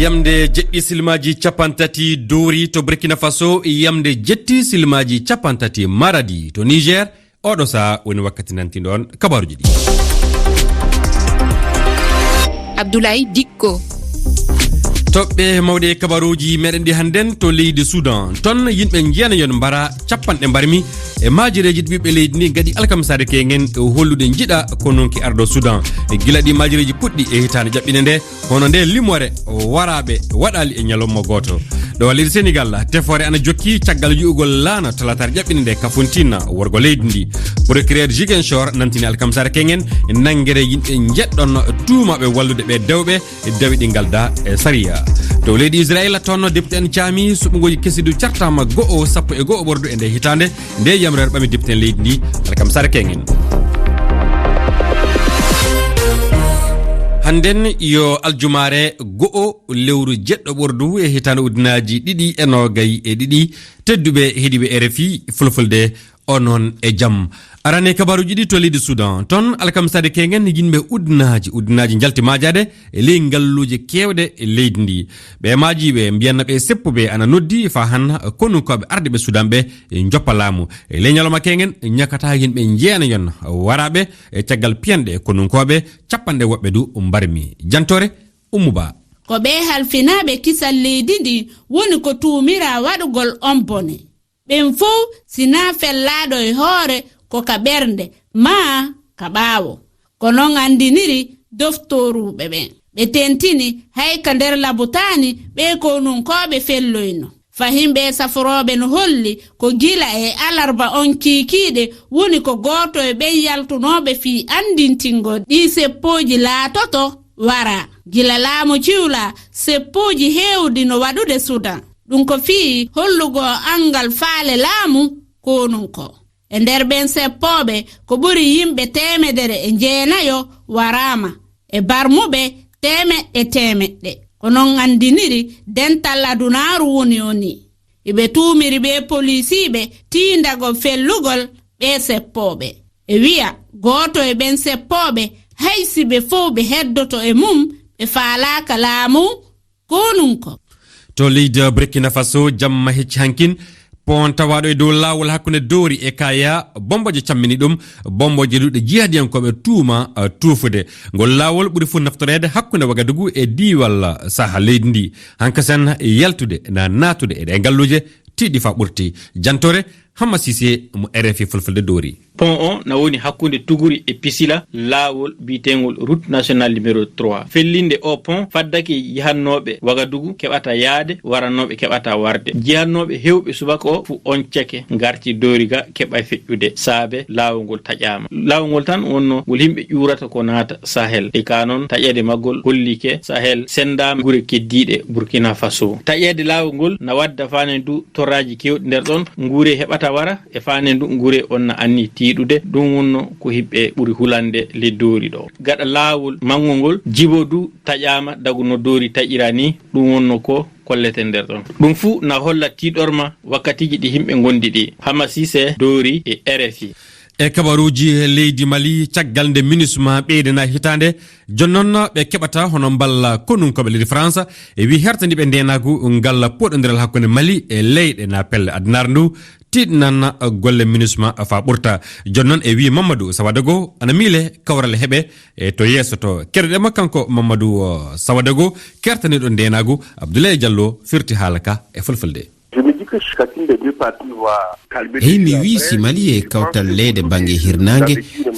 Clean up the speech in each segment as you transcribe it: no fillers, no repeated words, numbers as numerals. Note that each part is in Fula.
yamde jeɗɗi silmaji capantati doori to Burkina Faso, yamde jetti silmaji capantati Maradi to Niger. Oɗo sa woni wakkati nantinɗon kabaruji ɗi. Abdoulaye Dikko. toɓɓe mawɗe kabaruji meɗen ɗi hannden to leydi Soudan ton yimɓe jiyana yon mbara capanɗe mbarmi e majireji ɗi ɓiɓɓe leydi ndi gadi alkamsade kengen hollude jiɗa ko nonki ardo Soudan gila ɗi majireji puɗɗi e hitande jaɓɓine nde hono nde limore waraɓe waɗali e ñalomma goto ɗo leydi Sénégal tefore ana jokki caggal yu'ugol laana talatare jaɓɓine nde Kafountine worgo leydi ndi procureur Ziguinchor nantini alkamsade kengen nangguere yimɓe jeɗɗon tuumaɓe wallude ɓe dewɓe dawi ɗi galda e sariya to leydi Israël toon député en caami suɓugoji kesidu cartama go'o sappo e go'o ɓordu e nde hitande nde yamrere ɓami député en leydi ndi alkamsade kengen. Handen yo aljumare go'o lewru jeɗɗo ɓordu e hitande ujunaji ɗiɗi e nogayi e ɗiɗi tedduɓe heeɗiɓe RFI fulfulde onon e jaam. Arane kabaruji ɗi to leydi Soudan ton alkamsade kengen yimɓe ujunaji jalti majade e ley ngalluje kewɗe e leydi ndi ɓe majiɓe mbiyanna ɓe seppuɓe ana noddi fa han konunkoɓe arde ɓe Soudan ɓe joppa laamu e ley ñalawma kengen ñakata yimɓe jeena yon waraɓe e caggal piyanɗe konunkoɓe capanɗe woɓɓe du mbarmi jantore Ummuba ko ɓe halfinaɓe kisal leydi ndi woni ko tumira waɗugol on bone ɓen fof sina fellaɗo e hoore ko ka ɓernde ma ka ɓaawo ko non andiniri doftoruɓe ɓen ɓe tentini hay ka nder labutani ɓe konunkoɓe felloyno fahimɓe saforoɓe no holli ko gila e alarba on kikiɗe woni ko goto e ɓen yaltunoɓe fi andintingo ɗi seppoji laatoto wara gila laamu ciwla seppoji hewdi no waɗude Soudan ɗum ko fii hollugo angal faale laamu konunko e nder ɓen seppoɓe ko ɓuri yimɓe 109 warama e barmuɓe 100 ko non andiniri dental adunaru woni oni eɓe tumiri ɓe polisiɓe tindago fellugol ɓe seppoɓe e wiya goto e ɓen seppoɓe haysiɓe fof ɓe heddoto e mum ɓe faalaka laamu konunko. To leydi Burkina Faso jamma hecci hankin pon tawaɗo e dow lawol hakkunde doori e kaya bomboje cammini ɗum bomboje ɗuɗe jihadiyankoɓe tuuma tuufude ngol lawol ɓuri fu naftorede hakkunde Wagadugu e diwal saha leydi ndi hankasen yaltude na natude e ngalluje tiɗi fa ɓurti jantore Hamma Sise mo RFI fulfulde doori pont o na woni hakkunde Tuguri e Pisila laawol bitengol route nationale numéro 3 fellinde o pont faddake jihannoɓe Wagadugu keɓata yaade warannoɓe keɓata warde jihannoɓe hewɓe subaka o fu on ceke garti dooriga keɓa feƴƴude saabe laawol ngol taƴama laawol ngol tan wonno ngol yimɓe ƴurata ko naata Sahel e ka noon taƴede maggol hollike Sahel sendama gure keddiɗe Burkina Faso taƴede laawol ngol na wadda fanen du torraji kewɗi nder ɗon nguure heɓata wara e fanen du nguure on na anni tiiɗude ɗum wonno ko hiɓɓe ɓuri hulande le doori ɗo gaɗa laawol mangol jibo du taƴama dagu no doori taƴira ni ɗum wonno ko kollete nder ɗon ɗum fuu na holla tiiɗorma wakkatiji ɗi himɓe gondi ɗi Hama Sise doori e RFI e kabaruji leydi Mali caggal nde MINUSMA ɓeydana hitande jonnon ɓe keɓata hono balla konunkoɓe leydi France e wi hertandiɓe ndenagu ngal poɗodiral hakkunde Mali e leyɗe na pelle adnar ndu tiɗnan golle MINUSMA fa ɓurta jonnon e wi Mamadou Sawadago ana miile kawral heɓe e to yesso to kerɗema kanko Mamadou Sawadago kertaniɗo ndenagu Abdoulaye Diallo firti haalaka e fulfulde hey mi wi si Mali e kawtal leyde bange hirnange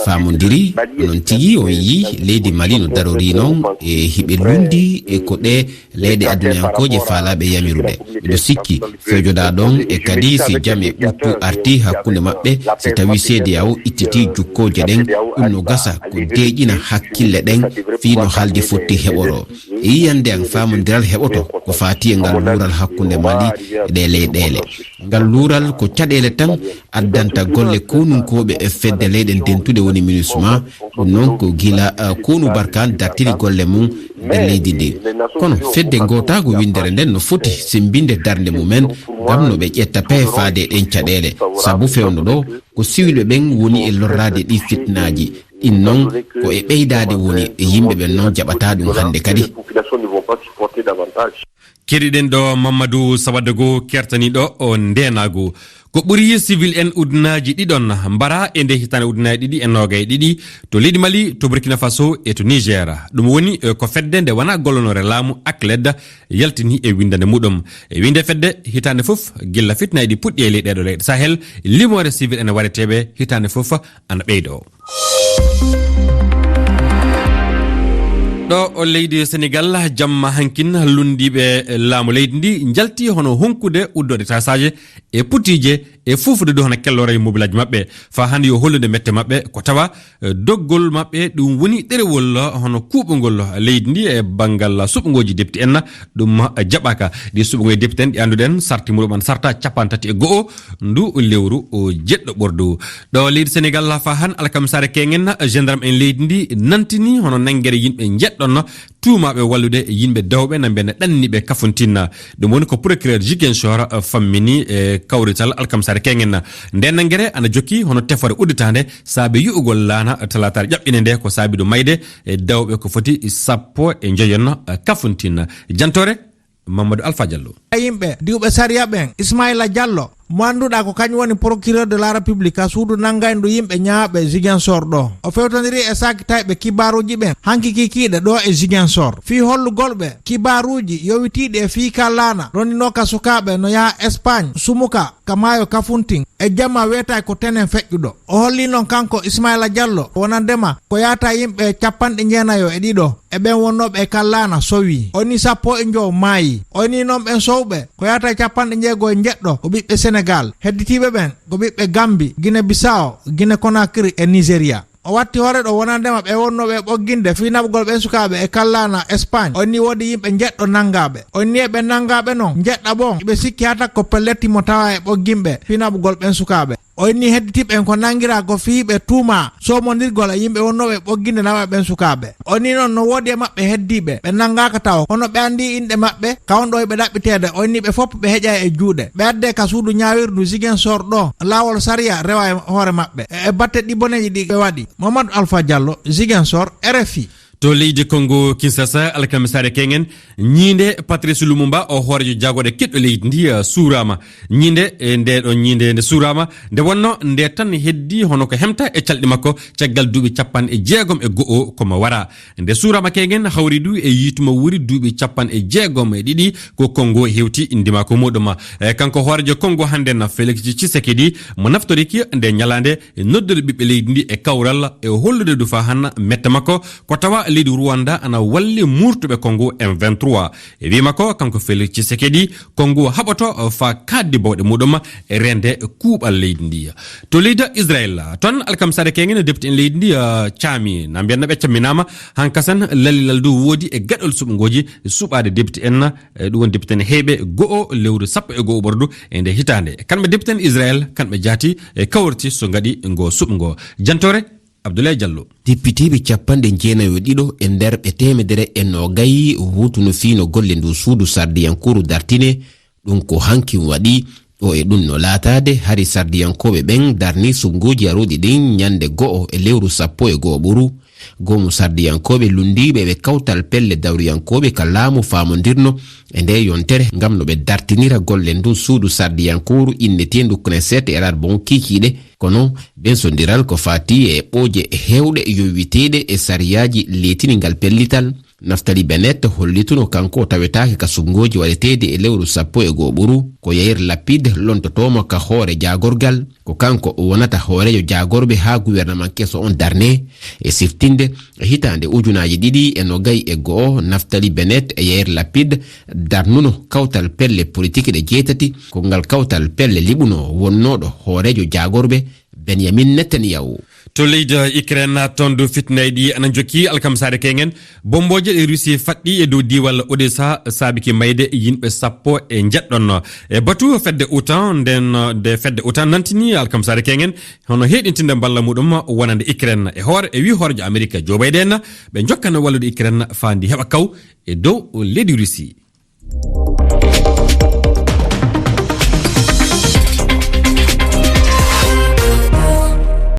famodiri non tigi on yi leydi Mali no darori noon e hiɓe lundi e ko ɗe leyde aduniyankoje faalaɓe yamirude miɗo sikki fejoɗa ɗon e kadi si jaam e ɓurtu arti hakkunde maɓɓe si tawi CEDEAO ittiti jukkoje ɗen ɗum no gasa ko deƴƴina hakkille ɗen fi no haaldi fotti heɓoro e yiyande an famodiral heɓoto ko fati e ngal luural hakkunde Mali ɗe leyɗele ngal luural ko caɗele tan addanta golle konunkoɓe e fedde leyɗe dentude woni MINUSMA ɗum noon ko gila konu Barkan dartiri golle mum nder leydi ndi kono fedde gotago windere nden no foti simbinde darde mumen gam no ɓe ƴetta pehe faade ɗen caɗele saabu fewno ɗo ko siwilɓe ɓen woni e lorrade ɗi fitnaji ɗin noon ko e ɓeydade woni e yimɓe ɓen noon jaɓata ɗum hande kadi apporter davantage. Keɗiɗen ɗo Mamadou Sawadego kertaniɗo o ndenago ko ɓuri civil en ujunaji ɗiɗon mbara e nde hitande ujunaji ɗiɗi e nogay ɗiɗi to leydi Mali, to Burkina Faso e to Niger. ɗum woni ko fedde nde wona gollonore laamu ACLED yaltini e windande muɗum e winde fedde hitande foof gilla fitnaji ɗi puɗɗi e leyɗeɗo leyɗe Sahel limore civil ene waɗeteɓe hitande foof ana ɓeydo. ɗo o leydi Sénégal jamma hankin lundiɓe laamu leydi ndi jalti hono honkude uddode tasaje e putije e fufude do hono kellore e mobilaji mabɓe fa hande yo hollude mette mabɓe ko tawa doggol mabɓe ɗum woni ɗerewol hono kuɓogol leydi ndi e bangal suɓogoji député en ɗum jaɓaka ɗi suɓogoji député en ɗi anduɗen sarti muɗum sarta 31 ndu lewru jeɗɗo ɓordu ɗo leydi Sénégal fa han alkamsare kengen gendarme en leydi ndi nantini hono nangguere yimɓe jeɗɗon tuumaɓe wallude yimɓe dawɓe nambene ɗanniɓe kafuntinna ɗum woni ko procureur Ziguinchor fammini e kawrital alkamsare kengen nden nangguere ana jokki hono tefore udditande saabi yu'ugol laana talatare ƴaɓɓine nde ko saabi ɗo mayde e dawɓe ko foti 10 kafuntinna jantore Mamadou Alpha Diallo yimɓe diwɓe sariya ɓen Ismaïla Diallo mo annduɗa ko kañum woni procureur de la république a suudu nanngayno ɗo yimɓe ñaaɓe Ziguinchor ɗo o fewtodiri e sakitayɓe kibaruji ɓen hanki kikiɗe ɗo e Ziguinchor fii hollugolɓe kibaruji yowitiɗi e fii kallana roninoka sukaɓe no yaha Espagne sumuka ka maayo Kafountine e jamma weetay ko tenen feƴƴuɗo o holli noon kanko Ismaïla Diallo wonandema ko yata yimɓe 90 e ɓen wonnoɓe e kallana sowi oni 10 maayi oni noon ɓen sowɓe ko yata 60 ko ɓiɓɓe Sénégal hedditiɓe ɓen ko ɓiɓɓe Gambie, Guinée Bissau, Guinée Conakry e Nigeria. o watti hore ɗo wonandema ɓe wonnoɓe ɓogginde fi naɓgol ɓen sukaɓe e kallana Espagne onni wodi yimɓe jeɗɗo nangaɓe onni e ɓe nangaɓe noon jeɗɗa bon ɓe sikki hata ko pelletti mo tawa e ɓoggimɓe fi naɓgol ɓen sukaɓe o inni hedditiɓen ko nangira ko fiiɓe tuuma somodirgol e yimɓe wonnoɓe ɓogginde nawa ɓen sukaɓe onni noon no woodi e maɓɓe heddiɓe ɓe nangaka taw hono ɓe andi inɗe maɓɓe kawon ɗo ɓe ɗaɓɓitede onni ɓe fof ɓe heƴa e juuɗe ɓe adde ka suudu ñawirdu Ziguinchor ɗo lawol saria rewa e hoore maɓɓe e batte ɗi boneji ɗi ɓe waɗi. Mamadou Alpha Diallo, Ziguinchor, RFI. to leydi Congo Kinshasa alkamisare kengen ñinde Patrice Lumumba o horejo jagode keɗɗo leydi ndi surama ñinde nde ɗo ñinde nde surama nde wonno nde tan heddi hono ko hemta e calɗi makko caggal duuɓi 60 komo wara nde surama kengen hawri du e yituma wuri duuɓi 62 ko Congo hewti indima ko muɗum kanko horejo Congo hande na Félix Tshisekedi mo naftoriki nde ñalande noddude ɓiɓɓe leydi ndi e kawral e hollude du fa hanna metta makko ko tawa leydi Rwanda ana walli murtuɓe Congo M23 e wima ko kanko Félix Tshisekedi Congo haɓoto fa kaddi bawɗe muɗum e rende kuuɓal leydi ndi to leydi Israel ton alkamsare kengen deputy en leydi ndi caami na mbiyanna ɓe camminama hankasan lalilal du woodi e gaɗol suɓogoji suɓade deputy en ɗum woni deputy en heeɓe go'o lewru 11 ɓordu e nde hitande kamɓe deputy en Israel kamɓe jaati e kawrti so gaɗi ngo suɓgo jantore Abdoulaye Diallo député ɓe 92 e nder ɓe 120 hutuno fiino golle ndu suudu sardiyankuru dartine ɗum ko hankin waɗi o e ɗum no laatade hari sardiyankoɓe ɓen darni suɓgoji aroɗi ɗin ñande go'o e lewru 11 ɓuru gomu sardiyankoɓe lundiɓe ɓe kawtal pelle dawriyankoɓe ka laamu famodirno e nde yontere ngam no ɓe dartinira golle ndu suudu sardiyankuru innetendu Knesset e bon kikiɗe kono ben sondiral ko fati e ɓooje hewɗe yowiteɗe e sariyaji letinigal pellital Naftali Bennett hollituno kanko tawetake ka suɓgoji waɗetede e lewru 11 ɓuru ko Yair Lapid lontotomo ka hoore jagorgal ko kanko o wonata hoorejo jagorɓe ha gouvernement keso on darne e siftinde hitande ujunaji 2021 Naftali Bennett e Yair Lapid darnuno kawtal pelle politique ɗe jeetati ko ngal kawtal pelle liɓuno wonnoɗo hoorejo jagorɓe Benjamin Netanyahu. to leydi Ukraine tondu fitnayi ɗi ana jokki alkamsare kengen bomboje ɗe Russie faɗɗi e dow diwal Odessa saabiki mayde yimɓe 10 e jeɗɗon e batu fedde OTAN nden de fedde OTAN nantini alkamsare kengen hono heɗintinde balla muɗum wonande Ukraine e hoore e wi hoorejo Amerique Joe Biden ɓe jokkana wallude Ukraine fandi heɓa kaw e dow leydi Russie.